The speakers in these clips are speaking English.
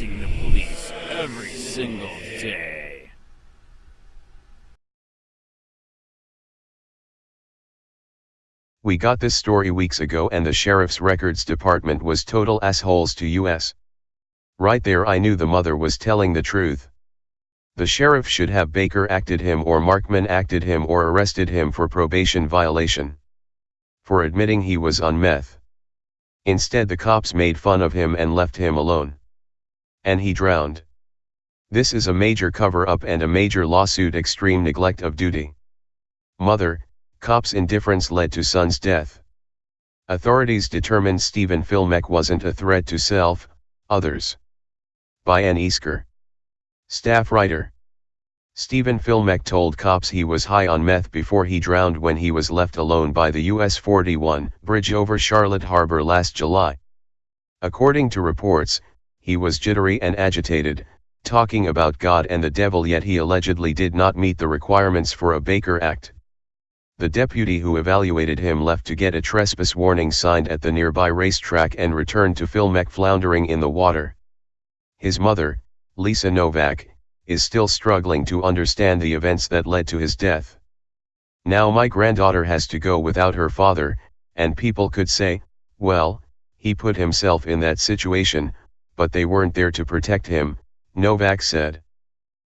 facing the police every single day. We got this story weeks ago and the sheriff's records department was total assholes to us. Right there I knew the mother was telling the truth. The sheriff should have Baker acted him or Markman acted him or arrested him for probation violation. For admitting he was on meth. Instead the cops made fun of him and left him alone. And he drowned. This is a major cover-up and a major lawsuit. Extreme neglect of duty. Mother, cops' indifference led to son's death. Authorities determined Stephen Filmeck wasn't a threat to self, others. By Ann Easker. Staff writer. Stephen Filmeck told cops he was high on meth before he drowned when he was left alone by the US 41 bridge over Charlotte Harbor last July. According to reports, he was jittery and agitated, talking about God and the devil, yet he allegedly did not meet the requirements for a Baker Act. The deputy who evaluated him left to get a trespass warning signed at the nearby racetrack and returned to Filmeck floundering in the water. His mother, Lisa Novak, is still struggling to understand the events that led to his death. Now my granddaughter has to go without her father, and people could say, well, he put himself in that situation, but they weren't there to protect him, Novak said.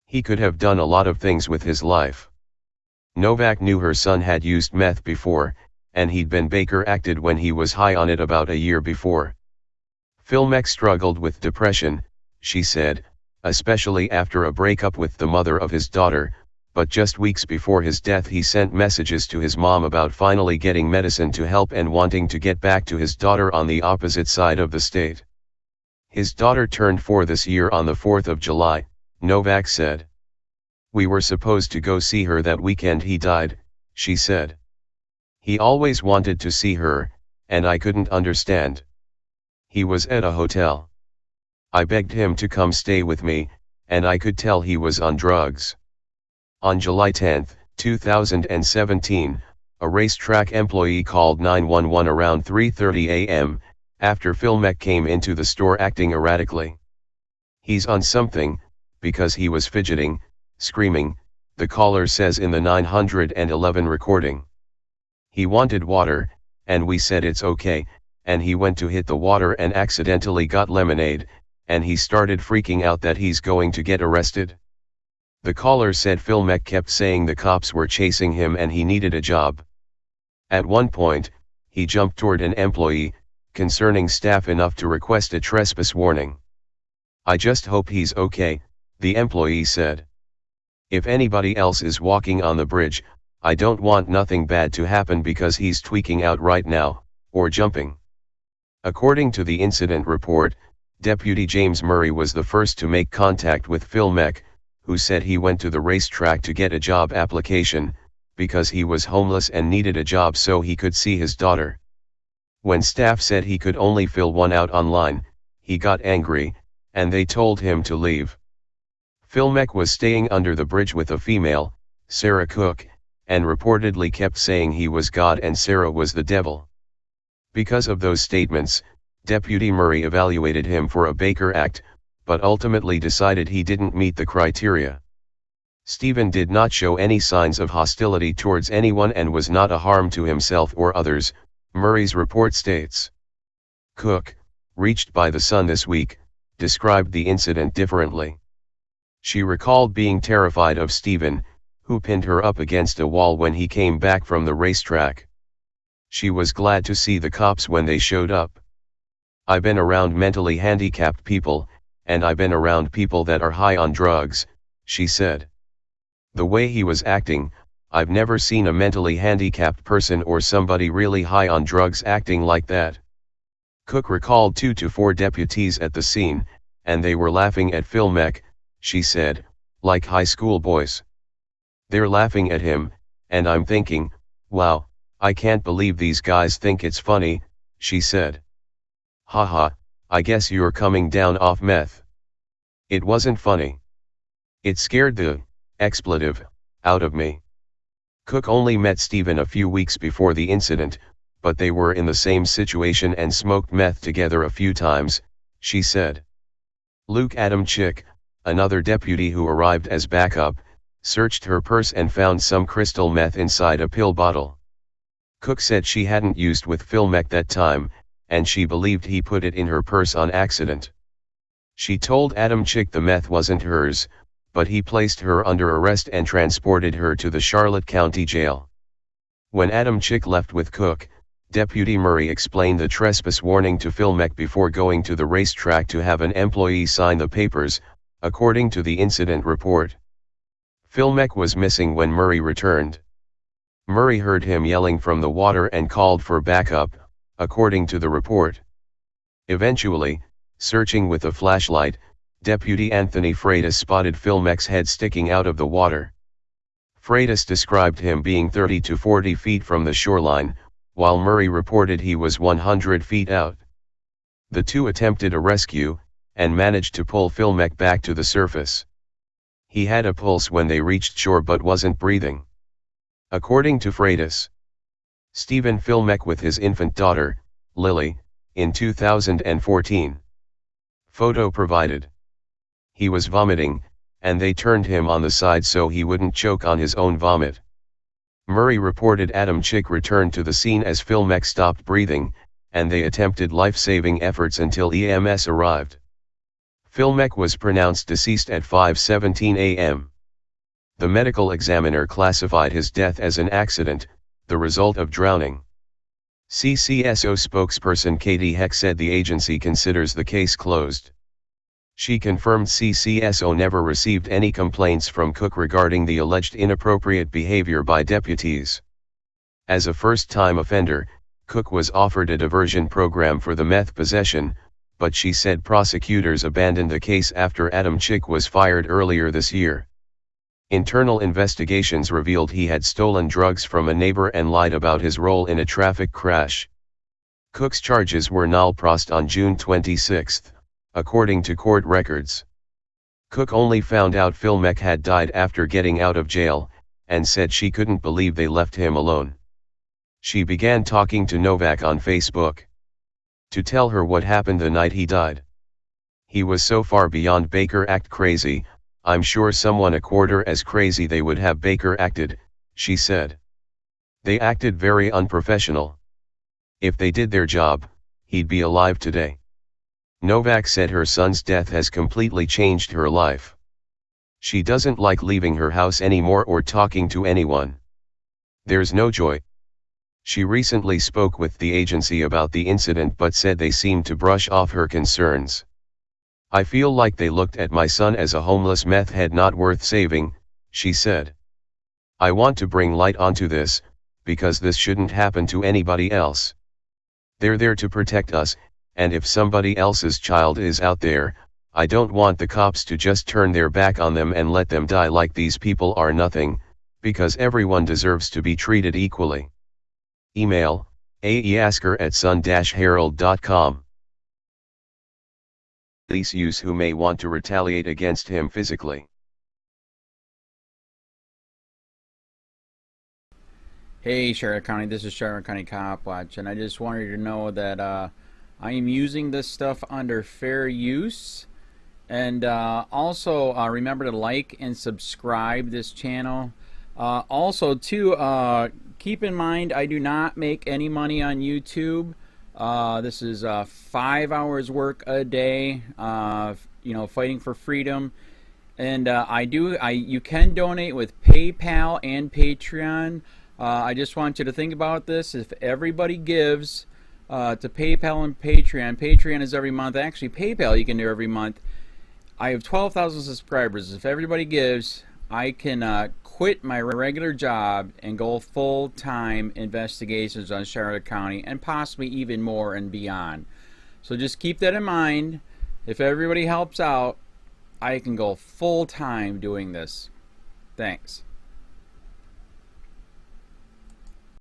He could have done a lot of things with his life. Novak knew her son had used meth before, and he'd been Baker acted when he was high on it about a year before. Filmeck struggled with depression, she said, especially after a breakup with the mother of his daughter, but just weeks before his death he sent messages to his mom about finally getting medicine to help and wanting to get back to his daughter on the opposite side of the state. His daughter turned 4 this year on the 4th of July, Novak said. We were supposed to go see her that weekend he died, she said. He always wanted to see her, and I couldn't understand. He was at a hotel. I begged him to come stay with me, and I could tell he was on drugs. On July 10, 2017, a racetrack employee called 911 around 3:30 a.m., after Filmeck came into the store acting erratically. He's on something, because he was fidgeting, screaming, the caller says in the 911 recording. He wanted water, and we said it's okay, and he went to hit the water and accidentally got lemonade, and he started freaking out that he's going to get arrested. The caller said Filmeck kept saying the cops were chasing him and he needed a job. At one point, he jumped toward an employee, concerning staff enough to request a trespass warning. I just hope he's okay, the employee said. If anybody else is walking on the bridge, I don't want nothing bad to happen because he's tweaking out right now, or jumping. According to the incident report, Deputy James Murray was the first to make contact with Filmeck, who said he went to the racetrack to get a job application, because he was homeless and needed a job so he could see his daughter. When staff said he could only fill one out online, he got angry, and they told him to leave. Filmeck was staying under the bridge with a female, Sarah Cook, and reportedly kept saying he was God and Sarah was the devil. Because of those statements, Deputy Murray evaluated him for a Baker Act, but ultimately decided he didn't meet the criteria. Stephen did not show any signs of hostility towards anyone and was not a harm to himself or others, Murray's report states. Cook, reached by the Sun this week, described the incident differently. She recalled being terrified of Stephen, who pinned her up against a wall when he came back from the racetrack. She was glad to see the cops when they showed up. I've been around mentally handicapped people, and I've been around people that are high on drugs, she said. The way he was acting, I've never seen a mentally handicapped person or somebody really high on drugs acting like that. Cook recalled 2 to 4 deputies at the scene, and they were laughing at Filmeck, she said, like high school boys. They're laughing at him, and I'm thinking, wow, I can't believe these guys think it's funny, she said. Haha, I guess you're coming down off meth. It wasn't funny. It scared the expletive out of me. Cook only met Stephen a few weeks before the incident, but they were in the same situation and smoked meth together a few times, she said. Luke Adamczyk, another deputy who arrived as backup, searched her purse and found some crystal meth inside a pill bottle. Cook said she hadn't used with Filmeck that time, and she believed he put it in her purse on accident. She told Adamczyk the meth wasn't hers, but he placed her under arrest and transported her to the Charlotte County Jail. When Adamczyk left with Cook, Deputy Murray explained the trespass warning to Filmeck before going to the racetrack to have an employee sign the papers, according to the incident report. Filmeck was missing when Murray returned. Murray heard him yelling from the water and called for backup, according to the report. Eventually, searching with a flashlight, Deputy Anthony Freitas spotted Filmeck's head sticking out of the water. Freitas described him being 30 to 40 feet from the shoreline, while Murray reported he was 100 feet out. The two attempted a rescue, and managed to pull Filmeck back to the surface. He had a pulse when they reached shore but wasn't breathing. According to Freitas, Stephen Filmeck with his infant daughter, Lily, in 2014. Photo provided. He was vomiting, and they turned him on the side so he wouldn't choke on his own vomit. Murray reported Adamczyk returned to the scene as Filmeck stopped breathing, and they attempted life-saving efforts until EMS arrived. Filmeck was pronounced deceased at 5:17 a.m. The medical examiner classified his death as an accident, the result of drowning. CCSO spokesperson Katie Heck said the agency considers the case closed. She confirmed CCSO never received any complaints from Cook regarding the alleged inappropriate behavior by deputies. As a first-time offender, Cook was offered a diversion program for the meth possession, but she said prosecutors abandoned the case after Adamczyk was fired earlier this year. Internal investigations revealed he had stolen drugs from a neighbor and lied about his role in a traffic crash. Cook's charges were null prost on June 26, according to court records. Cook only found out Filmeck had died after getting out of jail, and said she couldn't believe they left him alone. She began talking to Novak on Facebook to tell her what happened the night he died. He was so far beyond Baker Act crazy, I'm sure someone a quarter as crazy they would have Baker acted, she said. They acted very unprofessional. If they did their job, he'd be alive today. Novak said her son's death has completely changed her life. She doesn't like leaving her house anymore or talking to anyone. There's no joy. She recently spoke with the agency about the incident but said they seemed to brush off her concerns. I feel like they looked at my son as a homeless meth head not worth saving, she said. I want to bring light onto this, because this shouldn't happen to anybody else. They're there to protect us, and if somebody else's child is out there, I don't want the cops to just turn their back on them and let them die like these people are nothing, because everyone deserves to be treated equally. Email, aeasker@sun-herald.com. Police use who may want to retaliate against him physically. Hey Charlotte County, this is Charlotte County Cop Watch, and I just wanted you to know that I am using this stuff under fair use. And also remember to like and subscribe this channel. Also too, keep in mind I do not make any money on YouTube. This is 5 hours work a day, you know, fighting for freedom. And you can donate with PayPal and Patreon. I just want you to think about this. If everybody gives to PayPal and Patreon, Patreon is every month. Actually, PayPal you can do every month. I have 12,000 subscribers. If everybody gives, I can quit my regular job and go full-time investigations on Charlotte County and possibly even more and beyond. So just keep that in mind. If everybody helps out, I can go full-time doing this. Thanks.